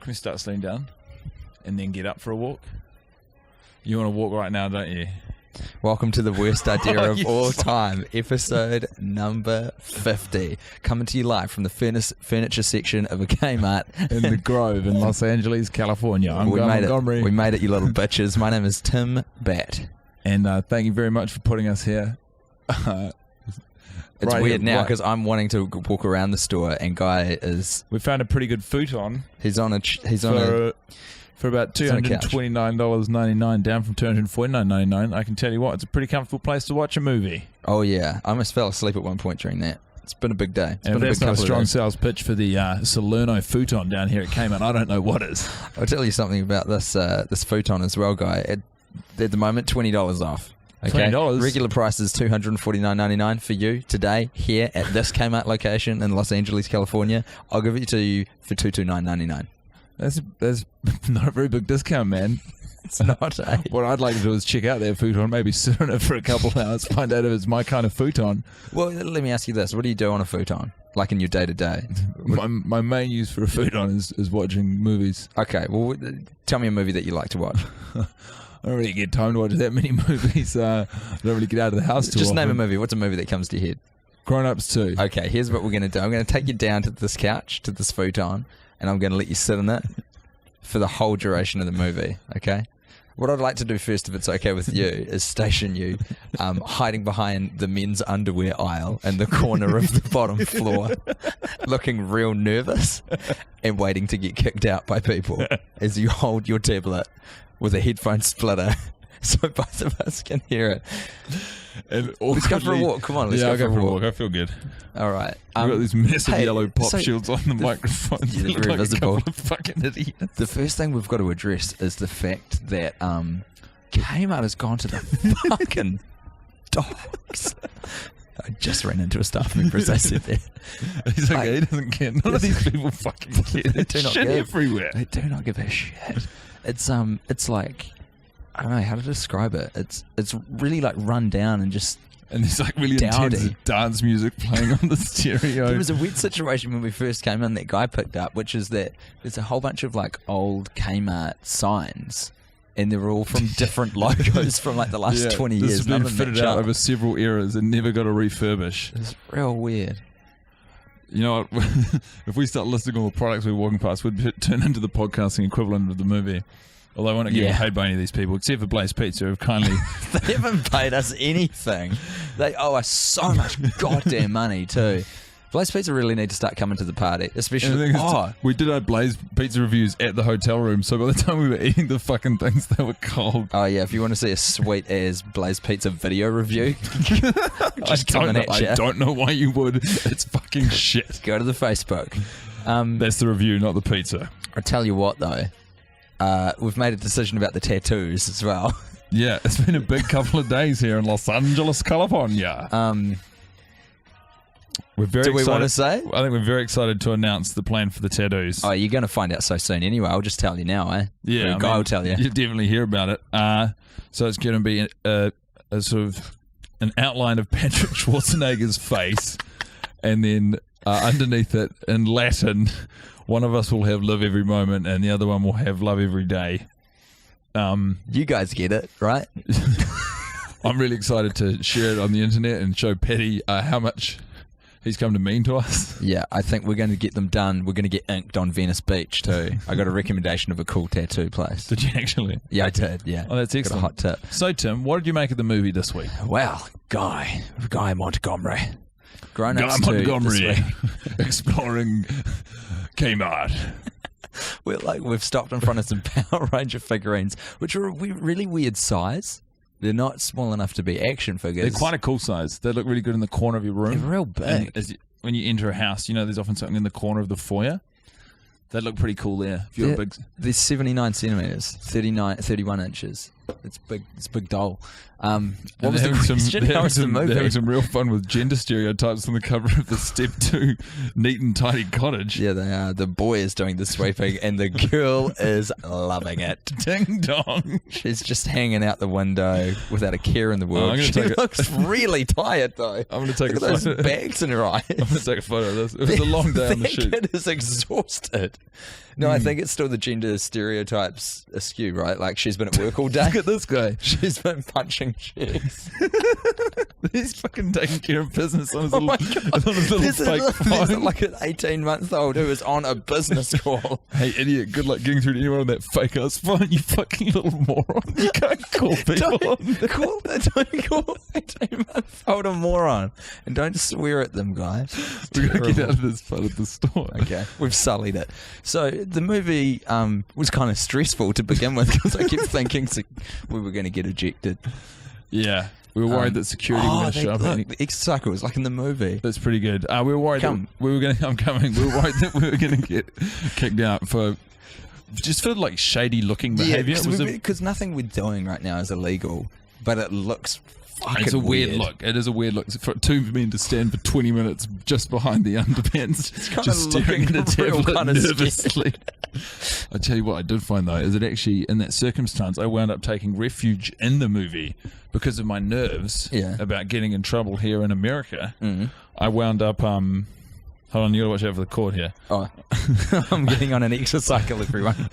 Can we start slowing down and then get up for a walk? You want to walk right now, don't you? Welcome to the worst idea of all time, episode number 50. Coming to you live from the furniture section of a Kmart in the Grove in Los Angeles, California. I'm Guy Montgomery. We made it, you little bitches. My name is Tim Batt. And thank you very much for putting us here. It's weird now because I'm wanting to walk around the store and Guy is... We found a pretty good Futon. He's on a... For about $229.99, down from $249.99. I can tell you what, it's a pretty comfortable place to watch a movie. Oh yeah, I almost fell asleep at one point during that. It's been a big day. And if that's not a strong sales pitch for the Salerno Futon down here at Kmart, I don't know what is. I'll tell you something about this this Futon as well, Guy. At the moment, $20 off. Okay? $20? Regular price is $249.99 for you today here at this Kmart location in Los Angeles, California. I'll give it to you for $229.99. That's not a very big discount, man. It's not. What I'd like to do is check out their Futon, maybe sit on it for a couple of hours, find out if it's my kind of Futon. Well, let me ask you this. What do you do on a Futon, like in your day-to-day? My main use for a Futon is watching movies. Okay, well, tell me a movie that you like to watch. I don't really get time to watch that many movies. I don't really get out of the house too Just often. name a movie. What's a movie that comes to your head? Grown Ups 2. Okay, here's what we're going to do. I'm going to take you down to this couch, to this Futon, and I'm going to let you sit in it for the whole duration of the movie, okay? What I'd like to do first, if it's okay with you, is station you hiding behind the men's underwear aisle in the corner of the bottom floor, looking real nervous and waiting to get kicked out by people as you hold your tablet with a headphone splitter so both of us can hear it. And let's go for a walk. Come on, let's go for a walk. I feel good. All right. We've got these massive yellow pop shields on the microphone. You're very visible. A couple of fucking idiots. The first thing we've got to address is the fact that Kmart has gone to the fucking dogs. I just ran into a staff member as I said that. He's okay, he doesn't care. None of these people fucking care. They do not shit everywhere. They do not give a shit. It's like, I don't know how to describe it. It's really like run down and just... And there's like really intense dance music playing on the stereo. There was a weird situation when we first came in that Guy picked up, which is that there's a whole bunch of like old Kmart signs, and they're all from different logos from like the last 20 years. This has been fitted out over several eras and never got a refurbish. It's real weird. You know what? If we start listing all the products we're walking past, we'd turn into the podcasting equivalent of the movie. Although we're not getting paid by any of these people, except for Blaze Pizza, who've kindly... They haven't paid us anything. They owe us so much goddamn money, too. Blaze Pizza really need to start coming to the party, especially... We did our Blaze Pizza reviews at the hotel room, so by the time we were eating the fucking things, they were cold. Oh, yeah, if you want to see a sweet-as Blaze Pizza video review, just coming at you. I don't know why you would. It's fucking shit. Go to the Facebook. That's the review, not the pizza. I tell you what, though. We've made a decision about the tattoos as well. Yeah, it's been a big couple of days here in Los Angeles, California. We're very excited. Want to say? I think we're very excited to announce the plan for the tattoos. Oh, you're going to find out so soon anyway. I'll just tell you now, eh? Yeah, Guy will tell you. You'll definitely hear about it. So it's going to be a sort of an outline of Patrick Schwarzenegger's face, and then underneath it, in Latin... One of us will have live every moment and the other one will have love every day. You guys get it, right? I'm really excited to share it on the internet and show Patty how much he's come to mean to us. Yeah, I think we're going to get them done. We're going to get inked on Venice Beach too. I got a recommendation of a cool tattoo place. Did you actually? Yeah, I did, yeah. Oh, that's excellent. Got a hot tip. So, Tim, what did you make of the movie this week? Well, Guy Montgomery. Grown Ups 2 Montgomery exploring Kmart. We've stopped in front of some Power Ranger figurines, which are a really weird size. They're not small enough to be action figures. They're quite a cool size. They look really good in the corner of your room. They're real big. When you enter a house, you know there's often something in the corner of the foyer. They look pretty cool there. If you're they're 79 centimetres, 31 inches. It's big. It's big doll. What And was the question? How was the they're having movie? some real fun with gender stereotypes on the cover of the Step 2 neat and tidy cottage. Yeah, they are. The boy is doing the sweeping, and the girl is loving it. Ding dong. She's just hanging out the window without a care in the world. I'm gonna She take it. looks really tired, though. I'm going to take Look a at those photo. bags in her eyes. I'm going to take a photo of this. It was a long day on the That shoot. kid is exhausted. No, I think it's still the gender stereotypes askew, right? Like, she's been at work all day. Look at this guy. She's been punching chicks. He's fucking taking care of business on his Oh little, my God. on his little fake There's phone. like an 18-month-old who is on a business call. Hey, idiot, good luck getting through to anyone on that fake ass phone, you fucking little moron. You can't call people on Don't call 18-month-old a moron. And don't swear at them, guys. We're going to get Terrible. out of this part of the store. Okay, we've sullied it. So the movie was kind of stressful to begin with because I kept thinking we were going to get ejected. Yeah. We were worried that security were going to show up. Look, the X-Cycle was like in the movie. That's pretty good. We were worried Come. that we were going to. I'm coming. We were worried that we were going to get kicked out for like shady looking behaviour. Because nothing we're doing right now is illegal, but it looks fucking It's a weird look. It is a weird look. For two men to stand for 20 minutes just behind the underpants, kinda just staring at a looking real tablet kinda nervously. I tell you what I did find though, is that actually in that circumstance I wound up taking refuge in the movie because of my nerves about getting in trouble here in America. I wound up hold on, you gotta watch out for the cord here. Oh, I'm getting on an X-Cycle, everyone.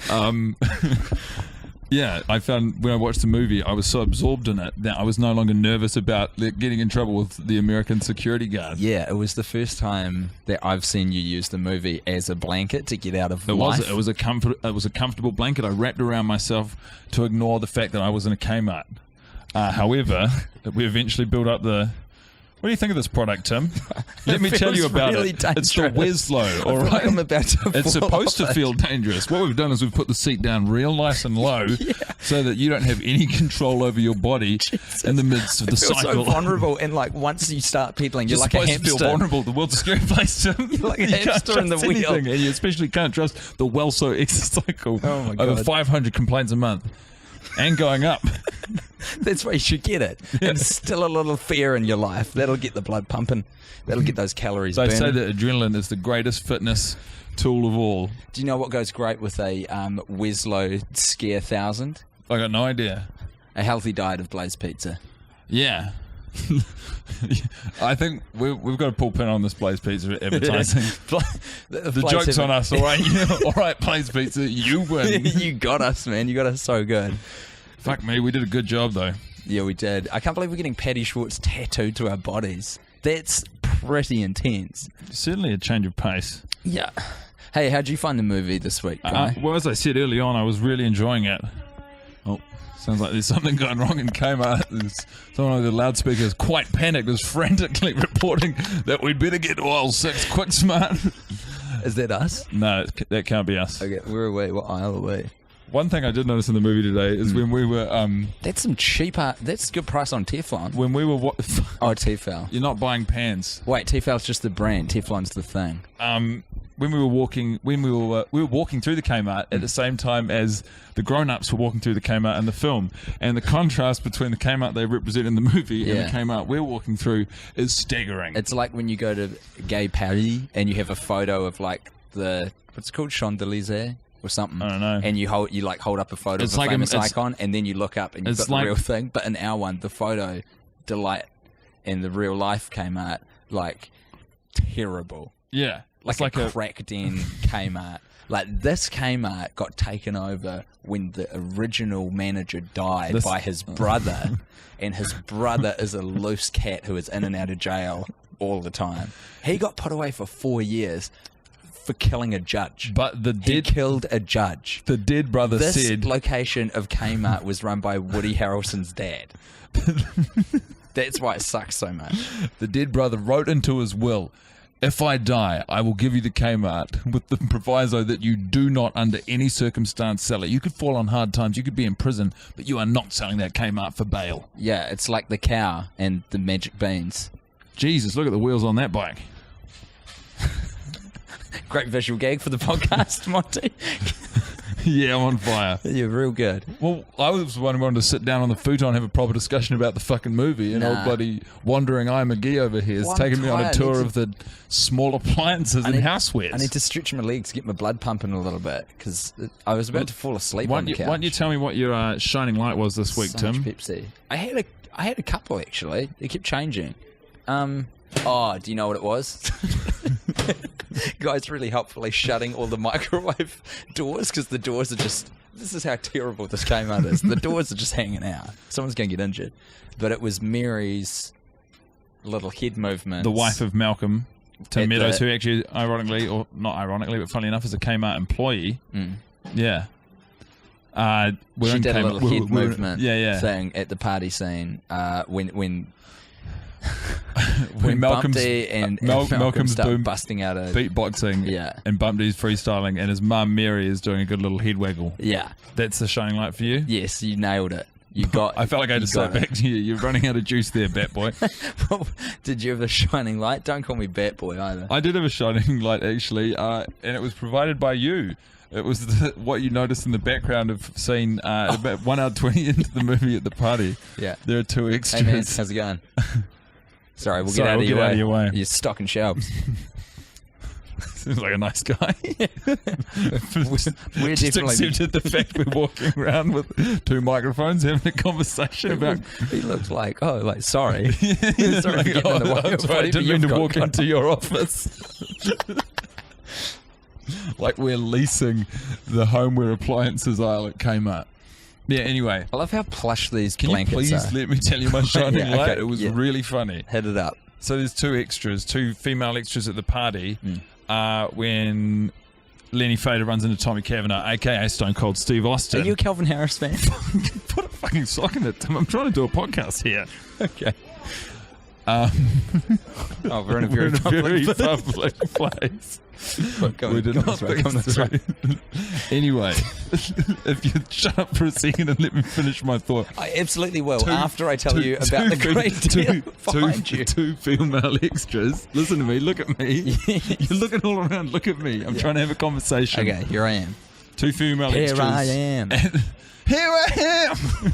Yeah, I found when I watched the movie, I was so absorbed in it that I was no longer nervous about getting in trouble with the American security guard. Yeah, it was the first time that I've seen you use the movie as a blanket to get out of life. It was a comfortable blanket I wrapped around myself to ignore the fact that I was in a Kmart. However, we eventually built up the. What do you think of this product, Tim? Let me tell you feels about really it. It's the dangerous. Weslow, all I feel right? like I'm about to It's fall supposed to off it. feel dangerous. What we've done is we've put the seat down real nice and low so that you don't have any control over your body in the midst of the It feels cycle. so vulnerable, and like once you start pedaling, you're like a supposed hamster. to feel vulnerable. The world's a scary place, Tim. You're like a You can't hamster in the trust wheel. anything, and you especially can't trust the Weslow X-Cycle. Oh my Over God. 500 complaints a month. And going up. That's why you should get it. And still a little fear in your life. That'll get the blood pumping. That'll get those calories They burning. say that adrenaline is the greatest fitness tool of all. Do you know what goes great with a Weslow Scare 1000? I got no idea. A healthy diet of Blaze Pizza. Yeah. I think we've got to pull pin on this Blaze Pizza advertising. The joke's on us, all right? All right, Blaze Pizza, you win. You got us, man. You got us so good. Fuck me, we did a good job, though. Yeah, we did. I can't believe we're getting Patty Schwartz tattooed to our bodies. That's pretty intense. Certainly a change of pace. Yeah. Hey, how'd you find the movie this week, Guy? Well, as I said early on, I was really enjoying it. Oh, sounds like there's something going wrong in Kmart. There's someone on the loudspeaker is quite panicked, is frantically reporting that we'd better get to aisle 6 quick smart. Is that us? No, that can't be us. Okay, where are we? What aisle are we? One thing I did notice in the movie today is when we were That's some cheaper. That's a good price on Teflon. when we were Oh, Tefal. you're not buying pans. Wait, Tefal's just the brand. Teflon's the thing. When we were walking through the Kmart at the same time as the grown-ups were walking through the Kmart in the film, and the contrast between the Kmart they represent in the movie and the Kmart we're walking through is staggering. It's like when you go to Gay Paris and you have a photo of like the what's it called, Champs-Élysées or something. I don't know. And you hold up a photo It's of a like famous it's- icon, and then you look up and you've it's got the like- real thing. But in our one, the photo Delight and the real life Kmart, like terrible. Yeah, Like it's a crack den Kmart. Like this Kmart got taken over when the original manager died by his brother, and his brother is a loose cat who is in and out of jail all the time. He got put away for 4 years for killing a judge. But He killed a judge. the dead brother This said location of Kmart was run by Woody Harrelson's dad. That's why it sucks so much. the dead brother wrote into his will, "If I die, I will give you the Kmart with the proviso that you do not under any circumstance sell it. You could fall on hard times, you could be in prison, but you are not selling that Kmart for bail." Yeah, it's like the cow and the magic beans. Jesus, look at the wheels on that bike. Great visual gag for the podcast, Monty. Yeah, I'm on fire. You're real good. Well, I was the one who wanted to sit down on the futon and have a proper discussion about the fucking movie, and old bloody wandering eye McGee over here is Well, I'm taking me on a tired. tour of the small appliances and housewares. I need to stretch my legs, get my blood pumping a little bit, because I was about to fall asleep on the couch. Why don't you tell me what your shining light was this week, So much Tim? Pepsi. I had a couple, actually. They kept changing. Do you know what it was? Guys really helpfully shutting all the microwave doors, because the doors are just... This is how terrible this Kmart is. The doors are just hanging out. Someone's going to get injured. But it was Mary's little head movement. The wife of Malcolm, Tim At Meadows, the- who actually, ironically, or not ironically, but funnily enough, is a Kmart employee. Yeah. She did a little head movement yeah. thing at the party scene when When Malcolm's Bumpty and Malcolm's Malcolm start boom busting out of beatboxing, Yeah. and Bumpty's freestyling, and his mum Mary is doing a good little head waggle. Yeah. That's the shining light for you. Yes, you nailed it. You got. I felt like I had to say it back to you. You're running out of juice there, Bat Boy. Did you have a shining light? Don't call me Bat Boy either. I did have a shining light actually, and it was provided by you. It was what you noticed in the background of scene about 1 hour 20 into the movie at the party. Yeah. There are two extras. Hey man, how's it going? Sorry, we'll get out of your way. You're stocking shelves. Seems like a nice guy. We're Just definitely. accepted the fact we're walking around with two microphones having a conversation about. He looked like, sorry. Sorry, Sorry for getting in the way of I whatever didn't mean you've to got walk going into your office. Like we're leasing the homeware appliances aisle at Kmart. Yeah, anyway. I love how plush these Can you blankets please are. let me tell you my shining Yeah, light? okay, It was yeah. really funny. Hit it up. So there's two female extras at the party when Lenny Fader runs into Tommy Kavanagh, a.k.a. Stone Cold Steve Austin. Are you a Calvin Harris fan? Put a fucking sock in it, Tim. I'm trying to do a podcast here. Okay. We're in a very public place. We did not think through. Anyway, if you shut up for a second and let me finish my thought. I absolutely will. After I tell you about the great deal behind you. Two female extras. Listen to me. Look at me. You're looking all around. Look at me. I'm trying to have a conversation. Okay, here I am. Two female Here extras. I am. Here I am.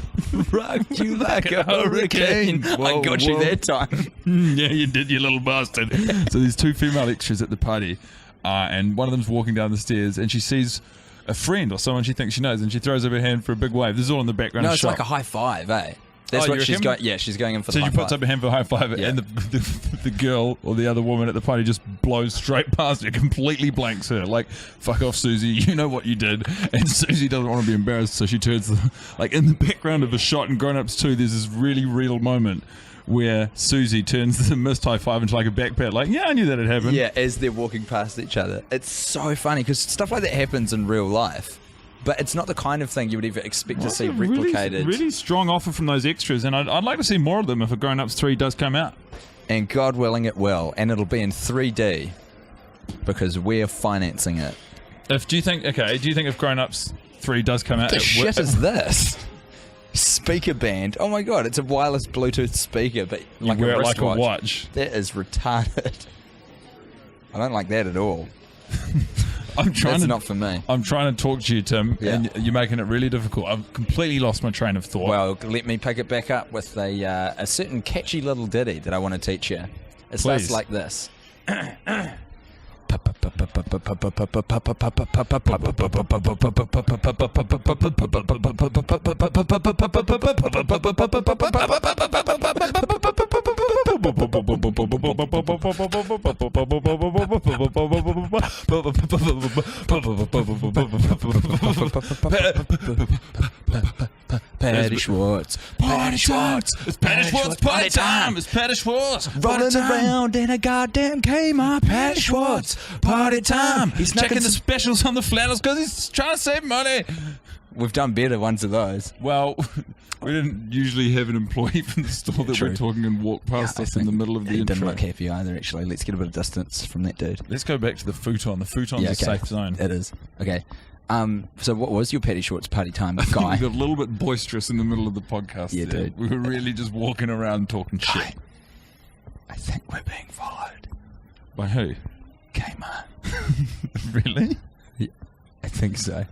Rocked you like a hurricane. Whoa, I got you whoa. that time. Yeah, you did, you little bastard. So there's two female extras at the party, and one of them's walking down the stairs, and she sees a friend or someone she thinks she knows, and she throws up her hand for a big wave. This is all in the background No, of it's shot. like a high five, eh? That's Oh, what you she's reckon? going. Yeah, she's going in for So the she high puts five. up a hand for a high five, Yeah. and the girl or the other woman at the party just blows straight past her, completely blanks her. Like, fuck off, Susie, you know what you did. And Susie doesn't want to be embarrassed, so she turns, like, in the background of a shot in Grown Ups 2, there's this really real moment where Susie turns the missed high five into like a back pat, like, yeah, I knew that had happened. Yeah, as they're walking past each other. It's so funny because stuff like that happens in real life, but it's not the kind of thing you would ever expect to see replicated. Really strong offer from those extras, and I'd like to see more of them if a Grown Ups 3 does come out. And God willing it will, and it'll be in 3D because we're financing it. Do you think if Grown Ups 3 does come out, What the shit is this? Speaker band. Oh my god, it's a wireless Bluetooth speaker, but you like wear a it like a wristwatch. watch? That is retarded. I don't like that at all. That's not for me. I'm trying to talk to you, Tim, Yeah. and you're making it really difficult. I've completely lost my train of thought. Well, let me pick it back up with a certain catchy little ditty that I want to teach you. It Please. starts like this. Patty Schwartz. Patty Schwartz! It's Patty Schwartz party time! It's Patty Schwartz! Running around in a goddamn Kmart. Patty Schwartz. Party time. He's checking the specials on the flannels because he's trying to save money. We've done better ones of those. Well, we didn't usually have an employee from the store that True. we're talking and walk past us in the middle of the He intro. didn't look happy either, actually. Let's get a bit of distance from that dude. Let's go back to the futon. The futon's Yeah, a okay. safe zone. It is. Okay. So what was your Patty Schwartz party time We guy? got a little bit boisterous in the middle of the podcast. Yeah, there. dude. We were really just walking around talking shit. I think we're being followed. By who? Kmart. Really? I think so.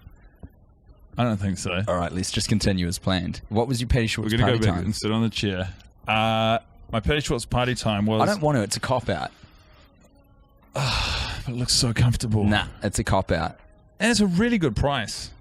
I don't think so. All right, let's just continue as planned. What was your Patty Schwartz We're going to party go back time? and sit on the chair. My Patty Schwartz party time was... I don't want to. It's a cop-out. But it looks so comfortable. Nah, it's a cop-out. And it's a really good price.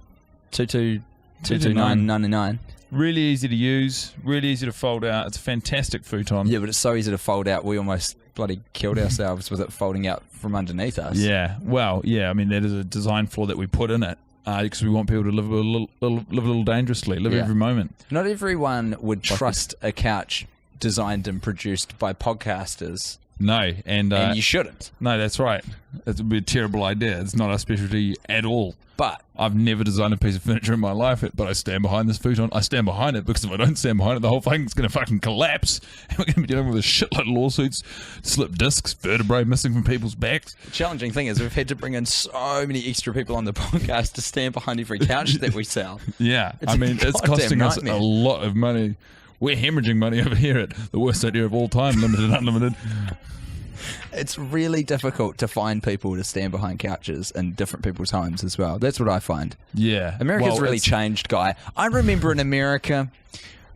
$229.99. Really easy to use, really easy to fold out. It's a fantastic futon. Yeah, but it's so easy to fold out. We almost bloody killed ourselves with it folding out from underneath us. Yeah, well, yeah. I mean, that is a design flaw that we put in it because we want people to live a little dangerously, live every moment. Not everyone would trust a couch designed and produced by podcasters. No, and you shouldn't. No, that's right. It would be a terrible idea. It's not our specialty at all. But I've never designed a piece of furniture in my life, but I stand behind this futon. I stand behind it because if I don't stand behind it, the whole thing's going to fucking collapse. And we're going to be dealing with a shitload of lawsuits, slip discs, vertebrae missing from people's backs. the challenging thing is we've had to bring in so many extra people on the podcast to stand behind every couch that we sell. Yeah, It's it's costing us a lot of money. We're hemorrhaging money over here at the worst idea of all time, limited, unlimited. It's really difficult to find people to stand behind couches in different people's homes as well. That's what I find. Yeah. America's really changed, Guy. I remember in America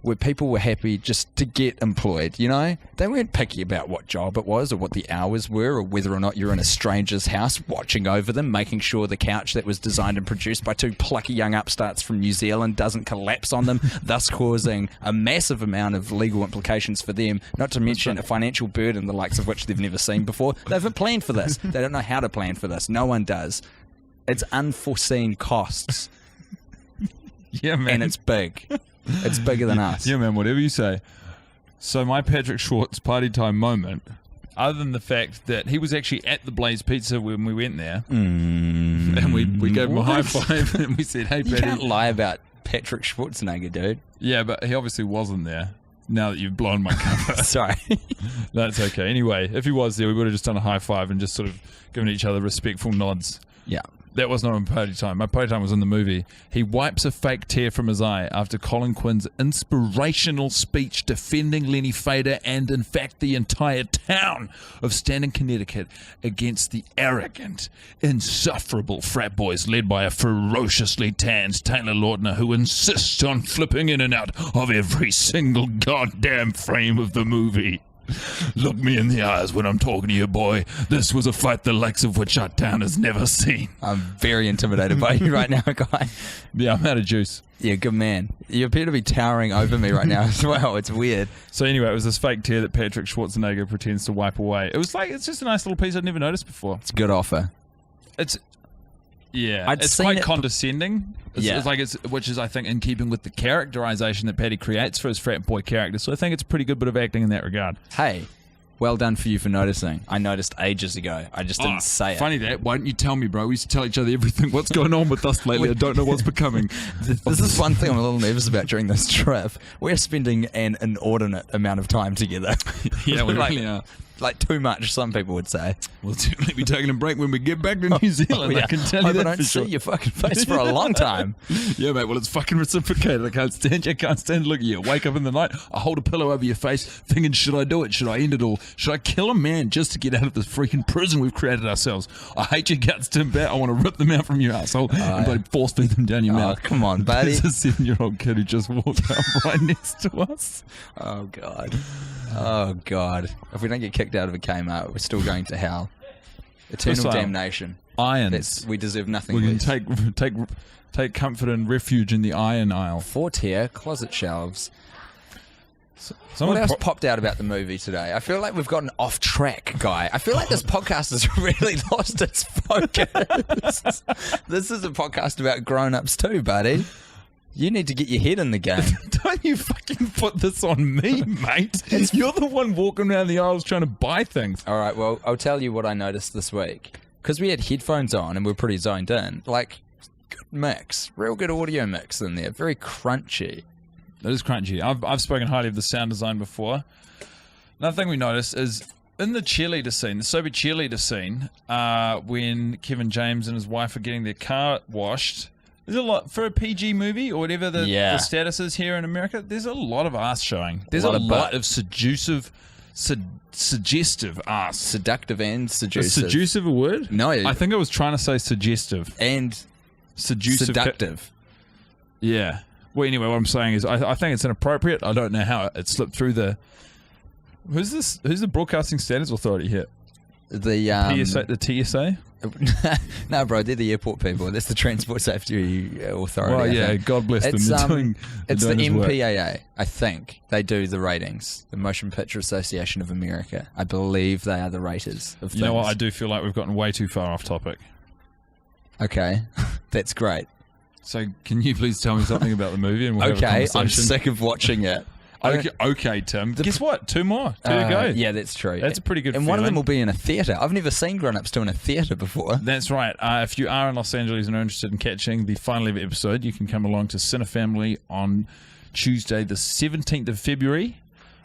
where people were happy just to get employed, you know? They weren't picky about what job it was or what the hours were or whether or not you're in a stranger's house watching over them, making sure the couch that was designed and produced by two plucky young upstarts from New Zealand doesn't collapse on them, thus causing a massive amount of legal implications for them, not to mention a financial burden the likes of which they've never seen before. They haven't planned for this. They don't know how to plan for this. No one does. It's unforeseen costs. Yeah, man. And it's big. It's bigger than us. Yeah, man, whatever you say. So my Patrick Schwartz party time moment, other than the fact that he was actually at the Blaze Pizza when we went there, and we gave him a high five, and we said, hey, You Patty. can't lie about Patrick Schwarzenegger, dude. Yeah, but he obviously wasn't there, now that you've blown my cover. Sorry. That's okay. Anyway, if he was there, we would have just done a high five and just sort of given each other respectful nods. Yeah. That was not my party time. My party time was in the movie. He wipes a fake tear from his eye after Colin Quinn's inspirational speech defending Lenny Fader and, in fact, the entire town of Stanton, Connecticut against the arrogant, insufferable frat boys led by a ferociously tanned Taylor Lautner who insists on flipping in and out of every single goddamn frame of the movie. Look me in the eyes when I'm talking to you, boy. This was a fight the likes of which our town has never seen. I'm very intimidated by you right now, Guy. Yeah, I'm out of juice. Yeah, good man. You appear to be towering over me right now as well. It's weird. So anyway, it was this fake tear that Patrick Schwarzenegger pretends to wipe away. It was like, it's just a nice little piece I'd never noticed before. It's a good offer. It's I'd it's seen quite it- condescending. Which is, I think, in keeping with the characterization that Paddy creates for his frat boy character. So I think it's a pretty good bit of acting in that regard. Hey, well done for you for noticing. I noticed ages ago. I just didn't say it. Funny that. Why don't you tell me, bro? We used to tell each other everything. What's going on with us lately? I don't know what's becoming. This is one thing I'm a little nervous about during this trip. We're spending an inordinate amount of time together. Yeah, we Like- really are. Like too much, some people would say. We'll definitely be taking a break when we get back to New Zealand. Yeah. I can tell you I that don't for see sure. your fucking face for a long time. Yeah, mate. Well, it's fucking reciprocated. I can't stand you. I can't stand to look at you. Wake up in the night. I hold a pillow over your face, thinking, should I do it? Should I end it all? Should I kill a man just to get out of this freaking prison we've created ourselves? I hate your guts, Tim Bat. I want to rip them out from your asshole and force feed them down your Oh, mouth. come on, buddy. There's a 7-year-old kid who just walked up right next to us. Oh, God. Oh, God. If we don't get kicked out of a Kmart, we're still going to hell. Eternal Missile. damnation. Irons. We deserve nothing We less. can take comfort and refuge in the iron aisle. 4-tier closet shelves. Someone What else popped out about the movie today? I feel like we've gotten off track, Guy. I feel like this podcast has really lost its focus. This is a podcast about grown-ups too, buddy. You need to get your head in the game. Don't you fucking put this on me, mate. You're the one walking around the aisles trying to buy things. All right, well, I'll tell you what I noticed this week. Because we had headphones on and we're pretty zoned in. Like, good mix. Real good audio mix in there. Very crunchy. That is crunchy. I've spoken highly of the sound design before. Another thing we noticed is in the cheerleader scene, the sober cheerleader scene, when Kevin James and his wife are getting their car washed, there's a lot, for a PG movie or whatever the status is here in America, there's a lot of ass showing. There's a lot of suggestive ass. Seductive and seducive. Is seducive a word? No. I think I was trying to say suggestive. And Seducive. seductive. Yeah. Well, anyway, what I'm saying is I think it's inappropriate. I don't know how it slipped through the... Who's the Broadcasting Standards Authority here? The PSA, the TSA? No, bro, they're the airport people. That's the Transport Safety Authority. Well, I yeah, think. God bless them. It's, They're doing it's the this work. MPAA, I think. They do the ratings. The Motion Picture Association of America. I believe they are the raters of things. You know what? I do feel like we've gotten way too far off topic. Okay, that's great. So can you please tell me something about the movie and we'll have a Okay, conversation? I'm sick of watching it. Okay, Tim. Guess what? 2 more. 2 to go. Yeah, that's true. That's a pretty good And feeling. one of them will be in a theatre. I've never seen Grown Ups 2 in a theatre before. That's right. If you are in Los Angeles and are interested in catching the final ever episode, you can come along to Cinefamily on Tuesday, the 17th of February.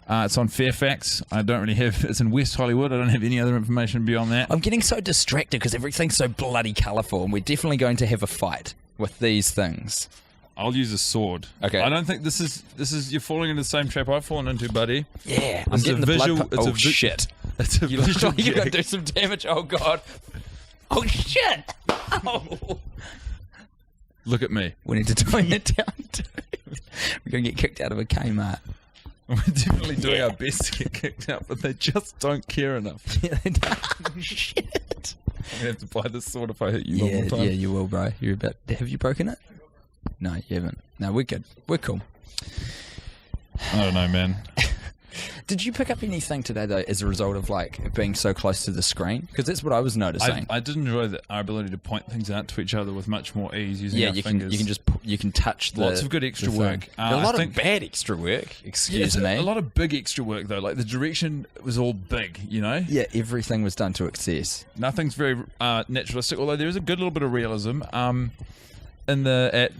It's on Fairfax. I don't really have... It's in West Hollywood. I don't have any other information beyond that. I'm getting so distracted because everything's so bloody colourful, and we're definitely going to have a fight with these things. I'll use a sword. Okay. I don't think this is you're falling into the same trap I've fallen into, buddy. Yeah, I'm It's getting a the visual. blood. It's Oh a shit! It's a You look visual like you're gonna gag. do some damage. Oh god! Oh shit! Oh. Look at me. We need to tone it down. Too. We're gonna get kicked out of a Kmart. We're definitely doing our best to get kicked out, but they just don't care enough. Yeah, they don't. Shit. I'm gonna have to buy this sword if I hit you one more time. Yeah, you will, bro. You're about. Have you broken it? No, you haven't. No, we're good. We're cool. I don't know, man. Did you pick up anything today, though, as a result of, like, being so close to the screen? Because that's what I was noticing. I did enjoy our ability to point things out to each other with much more ease using our you fingers. you can touch the... Lots of good extra the work. thing. A lot I of bad extra work, excuse yeah, me. a lot of big extra work, though. Like, the direction was all big, you know? Yeah, everything was done to excess. Nothing's very naturalistic, although there is a good little bit of realism. In at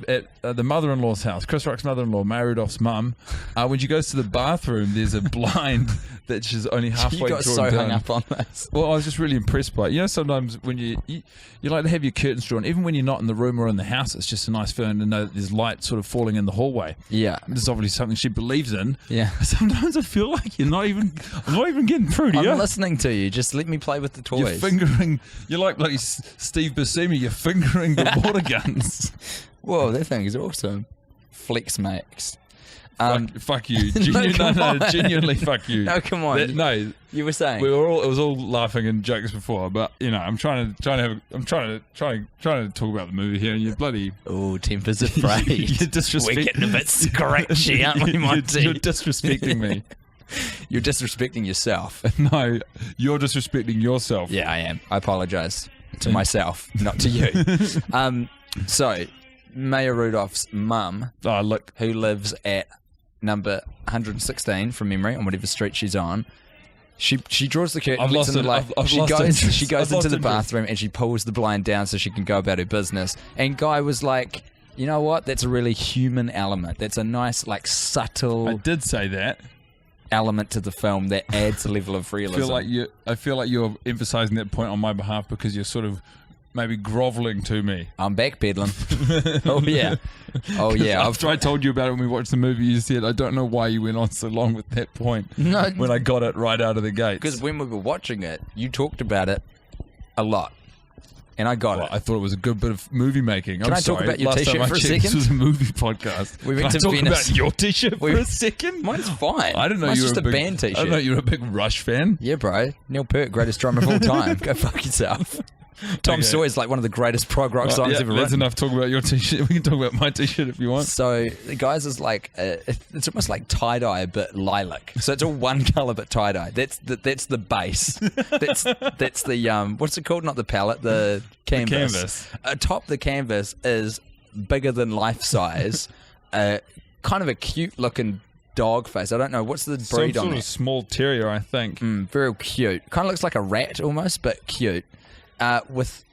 the mother-in-law's house, Chris Rock's mother-in-law, Maya Rudolph's mum, when she goes to the bathroom, there's a blind that she's only halfway You got drawn so down. hung up on this. Well, I was just really impressed by it. You know, sometimes when you like to have your curtains drawn, even when you're not in the room or in the house, it's just a nice feeling to know that there's light sort of falling in the hallway. Yeah. This is obviously something she believes in. Yeah. Sometimes I feel like I'm not even getting through to you. I'm listening to you. Just let me play with the toys. You're fingering. You're like Steve Buscemi. You're fingering the water guns. Whoa, that thing is awesome. Flex Max. Fuck you. come on. Genuinely fuck you. No, come on. No, You were saying. it was all laughing and jokes before, but you know, I'm trying to talk about the movie here, and you're bloody. Oh, tempers afraid. You're disrespecting. We're getting a bit scratchy, aren't we, Monty? You're disrespecting me. You're disrespecting yourself. No, you're disrespecting yourself. Yeah, I am. I apologise to myself, not to you. So, Maya Rudolph's mum, Oh, look. who lives at number 116 from memory on whatever street she's on, she draws the curtain. I've lets lost in the it. light. I've She lost goes interest. she goes I've lost into the interest. bathroom and she pulls the blind down so she can go about her business. And Guy was like, you know what? That's a really human element. That's a nice, like, subtle I did say that. element to the film that adds a level of realism. I feel like you're emphasizing that point on my behalf because you're sort of maybe groveling to me. I'm backpedaling. Oh yeah. Oh yeah. After I told you about it when we watched the movie, you said, I don't know why you went on so long with that point. No. When I got it right out of the gates. Because when we were watching it, you talked about it a lot. And I got Well, it. I thought it was a good bit of movie making. Can I talk about your Last time t-shirt I for a checked, second? This was a movie podcast. We Can went I to talk Venice. about your t-shirt for a second? Mine's fine. I didn't know Mine's you were just a big band t-shirt. I didn't know you were a big Rush fan. Yeah, bro. Neil Peart, greatest drummer of all time. Go fuck yourself. Tom Okay. Sawyer's like one of the greatest prog rock songs Yeah, ever that's written. enough talk about your t-shirt. We can talk about my t-shirt if you want. So the guys is like it's almost like tie dye but lilac. So it's all one color but tie dye. That's the base. That's the what's it called? Not the palette, the canvas. canvas. Atop the canvas is bigger than life size, kind of a cute looking dog face. I don't know what's the breed Some on sort it. of small terrier, I think. Very cute. Kind of looks like a rat almost, but cute. With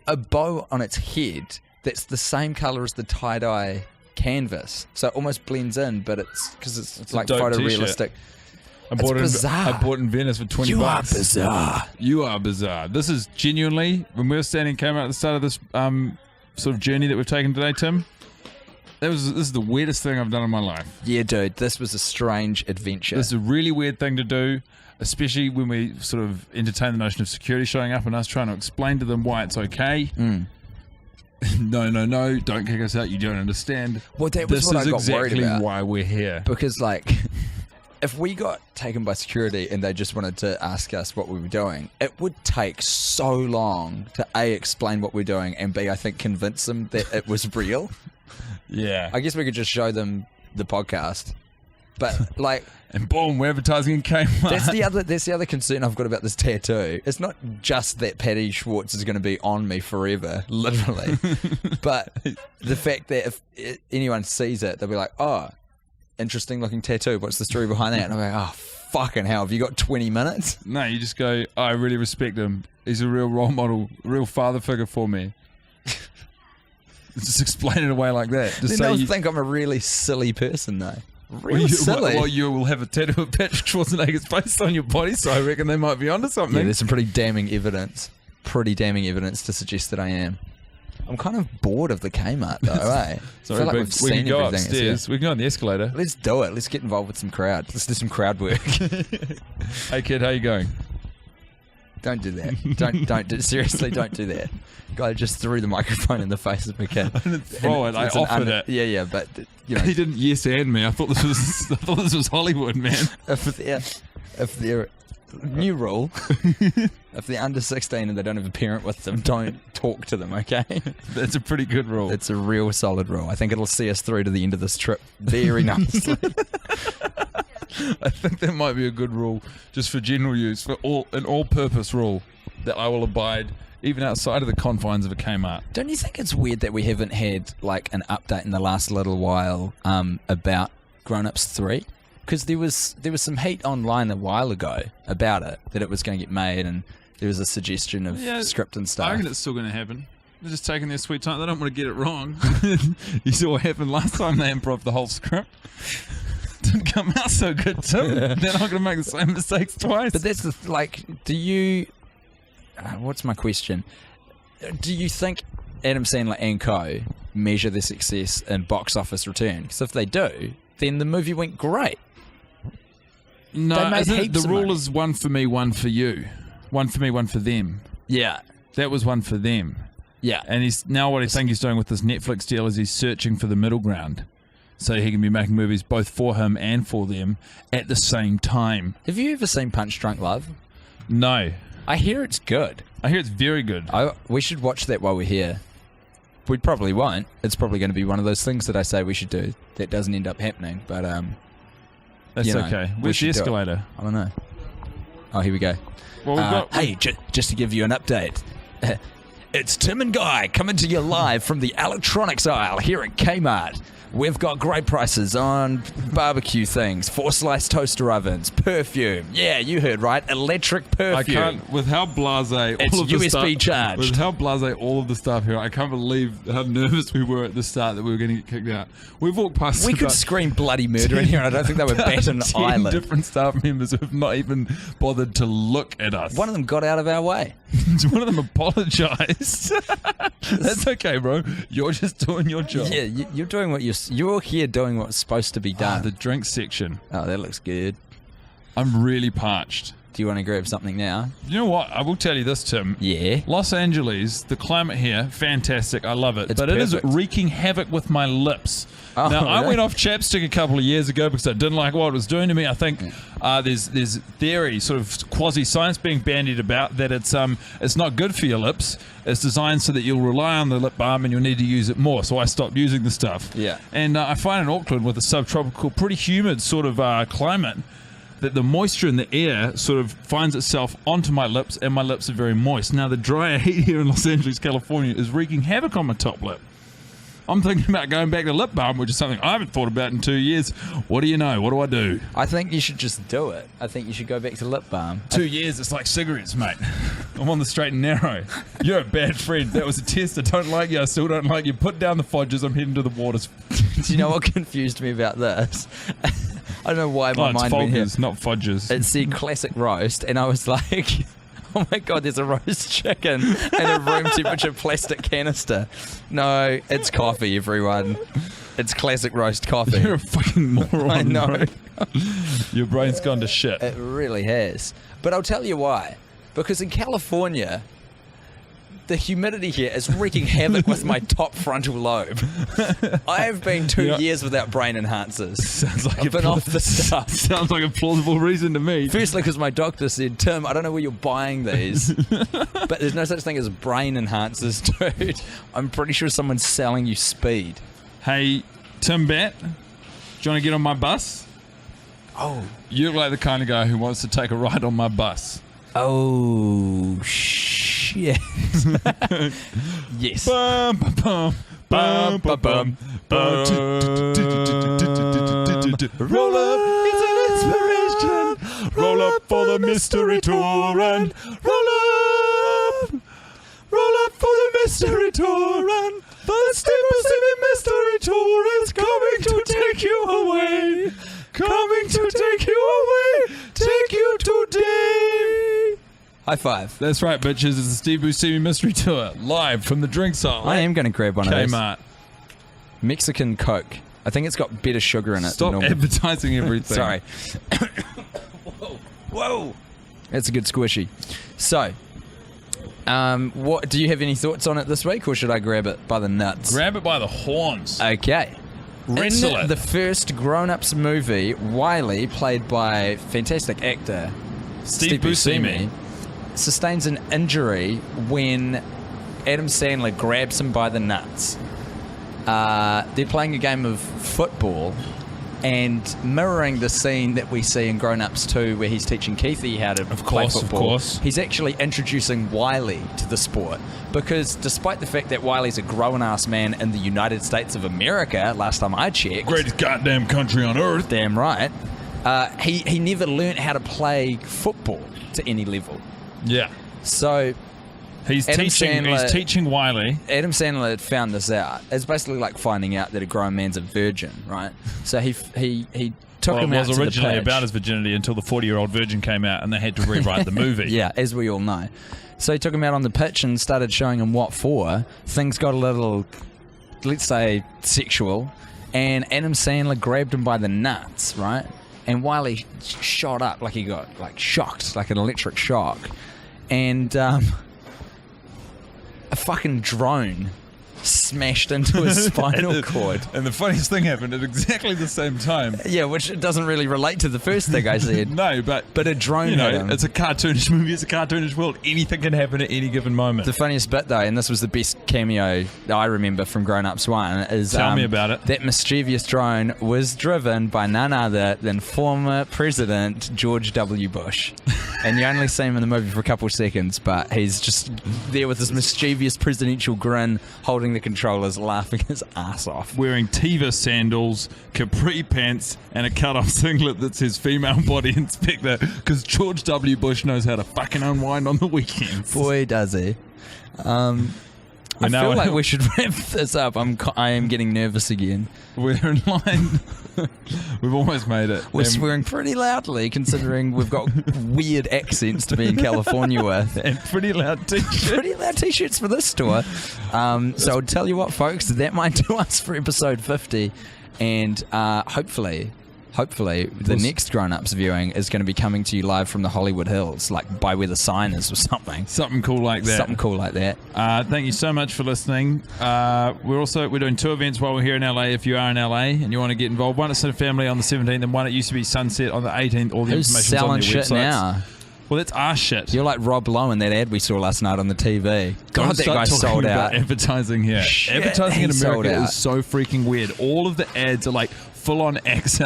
a bow on its head that's the same colour as the tie-dye canvas. So it almost blends in, but it's because it's like a dope photorealistic. I bought it. bizarre. I bought it in Venice for $20. You are bizarre. You are bizarre. This is genuinely, when we were standing Kmart at the start of this sort of journey that we've taken today, Tim, this is the weirdest thing I've done in my life. Yeah, dude, this was a strange adventure. This is a really weird thing to do, especially when we sort of entertain the notion of security showing up and us trying to explain to them why it's okay. no, don't kick us out. You don't understand. Well, that was this what I is got exactly worried about. why we're here. Because, like, if we got taken by security and they just wanted to ask us what we were doing, it would take so long to A, explain what we're doing, and B, I think convince them that it was real. Yeah. I guess we could just show them the podcast. But, like... And boom, we're advertising in Kmart. That's the other concern I've got about this tattoo. It's not just that Patty Schwartz is going to be on me forever, literally. But the fact that if anyone sees it, they'll be like, oh, interesting looking tattoo. What's the story behind that? And I'm like, oh, fucking hell. Have you got 20 minutes? No, you just go, I really respect him. He's a real role model, a real father figure for me. Just explain it away like that. Just Then they'll think I'm a really silly person, though. Silly. Well, you will have a tattoo of Patrick Schwarzenegger's face on your body, so I reckon they might be onto something. Yeah, there's some pretty damning evidence to suggest that I am. I'm kind of bored of the Kmart, though, eh? Sorry, like but we can go upstairs. We can go on the escalator. Let's do it. Let's get involved with some crowd. Let's do some crowd work. Hey, kid, how you going? Don't do that. Seriously, don't do that. Guy just threw the microphone in the face of a kid. I didn't throw it. I offered it. Yeah, but you know, he didn't yes and me. I thought this was Hollywood, man. If they're new rule, if they're under 16 and they don't have a parent with them, don't talk to them. Okay, that's a pretty good rule. It's a real solid rule. I think it'll see us through to the end of this trip very nicely. I think that might be a good rule, just for general use, for an all-purpose rule that I will abide, even outside of the confines of a Kmart. Don't you think it's weird that we haven't had like an update in the last little while about Grown Ups 3? Because there was some heat online a while ago about it, that it was going to get made, and there was a suggestion of script and stuff. I reckon it's still going to happen. They're just taking their sweet time. They don't want to get it wrong. You saw what happened last time they improved the whole script. Didn't come out so good, Tim. They're not going to make the same mistakes twice. But that's do you... what's my question? Do you think Adam Sandler and co measure their success in box office return? Because if they do, then the movie went great. No, the rule is one for me, one for you. One for me, one for them. Yeah. That was one for them. Yeah. And what I think he's doing with this Netflix deal is he's searching for the middle ground. So he can be making movies both for him and for them at the same time. Have you ever seen Punch Drunk Love? No. I hear it's good. I hear it's very good. We should watch that while we're here. We probably won't. It's probably going to be one of those things that I say we should do that doesn't end up happening. But that's okay. Where's the escalator? I don't know. Oh, here we go. Well, hey, just to give you an update. It's Tim and Guy coming to you live from the electronics aisle here at Kmart. We've got great prices on barbecue things, 4-slice toaster ovens, perfume. Yeah, you heard right, electric perfume. I can't, with how blasé it's all of the USB stuff, charged. With how blasé all of the stuff here, I can't believe how nervous we were at the start that we were going to get kicked out. We've walked past. We could scream bloody murder in here, and I don't think they would bat an eyelid. Different staff members who have not even bothered to look at us. One of them got out of our way. One of them apologised. That's okay, bro. You're just doing your job. Yeah, you're doing what you're here doing what's supposed to be done. The drink section. Oh, that looks good. I'm really parched. Do you want to grab something now? You know what? I will tell you this, Tim. Yeah. Los Angeles, the climate here, fantastic. I love it. It's but perfect. It is wreaking havoc with my lips. Oh, now, I really? went off chapstick a couple of years ago because I didn't like what it was doing to me. I think there's theory, sort of quasi-science being bandied about that it's not good for your lips. It's designed so that you'll rely on the lip balm and you'll need to use it more. So I stopped using the stuff. Yeah. And I find in Auckland with a subtropical, pretty humid sort of climate, that the moisture in the air sort of finds itself onto my lips, and my lips are very moist. Now, the drier heat here in Los Angeles, California, is wreaking havoc on my top lip. I'm thinking about going back to lip balm, which is something I haven't thought about in 2 years. What do you know? What do I do? I think you should just do it. I think you should go back to lip balm. 2 years, it's like cigarettes, mate. I'm on the straight and narrow. You're a bad friend. That was a test. I don't like you. I still don't like you. Put down the fodges. I'm heading to the waters. Do you know what confused me about this? I don't know why my mind went here. It's not fudges. It said classic roast, and I was like, oh my god, there's a roast chicken in a room temperature plastic canister. No, it's coffee, everyone. It's classic roast coffee. You're a fucking moron. I know. Bro. Your brain's gone to shit. It really has. But I'll tell you why. Because in California, the humidity here is wreaking havoc with my top frontal lobe. I have been 2 years without brain enhancers. Sounds like I've been off the stuff. Sounds like a plausible reason to me. Firstly, because my doctor said, Tim, I don't know where you're buying these, but there's no such thing as brain enhancers, dude. I'm pretty sure someone's selling you speed. Hey, Tim Bat, do you want to get on my bus? Oh. You look like the kind of guy who wants to take a ride on my bus. Oh, shit. Yes. Bum, bum, bum, bum, bum, bum. Roll up, it's an inspiration. Roll up for the mystery tour and roll up for the mystery tour and the Steve City mystery tour is coming to take you away. Coming to take you away, take you today. High five. That's right, bitches. It's the Steve Buscemi Mystery Tour, live from the drinks aisle. I am going to grab one of those. Kmart. Mexican Coke. I think it's got better sugar in it. Stop than normal. advertising everything. Sorry. Whoa. That's a good squishy. So, what do you have any thoughts on it this week, or should I grab it by the nuts? Grab it by the horns. Okay. Wrestle In it. the first grown-ups movie, Wiley, played by fantastic actor Steve Buscemi, sustains an injury when Adam Sandler grabs him by the nuts. They're playing a game of football and mirroring the scene that we see in Grown Ups 2 where he's teaching Keithy how to play football. Of course. He's actually introducing Wiley to the sport because despite the fact that Wiley's a grown-ass man in the United States of America, last time I checked... Greatest goddamn country on earth. Damn right. He never learnt how to play football to any level. Yeah. So... He's teaching Wiley. Adam Sandler had found this out. It's basically like finding out that a grown man's a virgin, right? So he took him out to the pitch. It was originally about his virginity until the 40-year-old virgin came out and they had to rewrite the movie. Yeah, as we all know. So he took him out on the pitch and started showing him what for. Things got a little, let's say, sexual. And Adam Sandler grabbed him by the nuts, right? And Wiley shot up like he got like shocked, like an electric shock. And... a fucking drone smashed into his spinal cord. And the funniest thing happened at exactly the same time. Yeah, which doesn't really relate to the first thing I said. No, but a drone hit him. It's a cartoonish movie, it's a cartoonish world. Anything can happen at any given moment. The funniest bit, though, and this was the best cameo I remember from Grown Ups 1, is... Tell me about it. That mischievous drone was driven by none other than former President George W. Bush. And you only see him in the movie for a couple of seconds, but he's just there with this mischievous presidential grin, holding the controllers, laughing his ass off. Wearing Teva sandals, capri pants, and a cut-off singlet that says female body inspector, because George W. Bush knows how to fucking unwind on the weekends. Boy, does he. I feel like we should wrap this up. I am getting nervous again. We're in line. We've almost made it. We're swearing pretty loudly, considering we've got weird accents to be in California with. And pretty loud t-shirts. Pretty loud t-shirts for this tour. So I'll tell you what, folks, that might do us for episode 50. And hopefully the next Grown Ups viewing is going to be coming to you live from the Hollywood Hills, like by where the sign is or something. Something cool like that. Thank you so much for listening. We're doing 2 events while we're here in LA. If you are in LA and you want to get involved, one at City Family on the 17th and one at used to be Sunset on the 18th. All the Who's information's selling on their shit websites. now? Well, that's our shit. You're like Rob Lowe in that ad we saw last night on the TV. God, that guy Start sold talking out. about advertising here. Shit, Advertising in he sold America out. is so freaking weird. All of the ads are like full-on act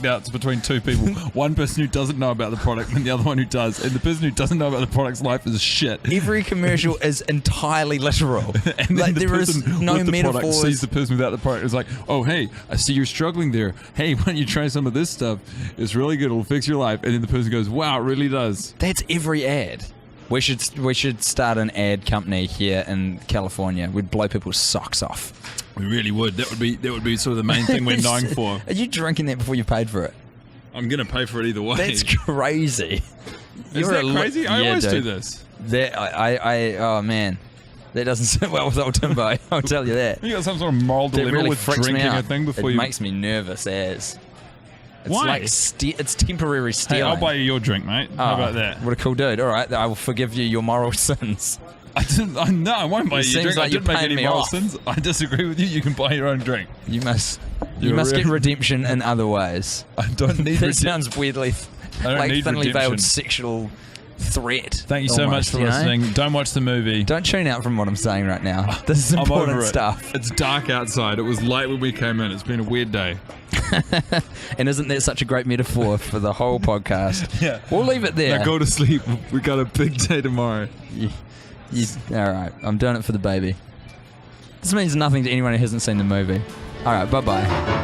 outs between 2 people. One person who doesn't know about the product and the other one who does. And the person who doesn't know about the product's life is shit. Every commercial is entirely literal. And like then the there is person no with the product metaphors. sees the person without the product. It's like, oh, hey, I see you're struggling there. Hey, why don't you try some of this stuff? It's really good. It'll fix your life. And then the person goes, wow, it really does. That's every ad. We should start an ad company here in California. We'd blow people's socks off. We really would. That would be sort of the main thing we're known for. Are you drinking that before you paid for it? I'm going to pay for it either way. That's crazy. Is that crazy? I always do this. Oh man, that doesn't sit well with old Timbo. I'll tell you that. You got some sort of moral That dilemma really with freaks me drinking out. a thing before it you... makes me nervous as. It's Why? like it's temporary stealing. Hey, I'll buy you your drink, mate. How about that? What a cool dude. All right, I will forgive you your moral sins. No, I won't buy you a seems drink. like I you're didn't make paying any me moral off. sins. I disagree with you. You can buy your own drink. You must You're get real- redemption in other ways. I don't need That redemption. sounds weirdly I don't like need thinly redemption. veiled sexual threat. Thank you so much almost, for you know? listening. Don't watch the movie. Don't tune out from what I'm saying right now. This is I'm important over it. stuff. It's dark outside. It was light when we came in. It's been a weird day. And isn't that such a great metaphor for the whole podcast? Yeah. We'll leave it there. Now go to sleep. We got a big day tomorrow. All right, I'm doing it for the baby. This means nothing to anyone who hasn't seen the movie. All right, bye-bye.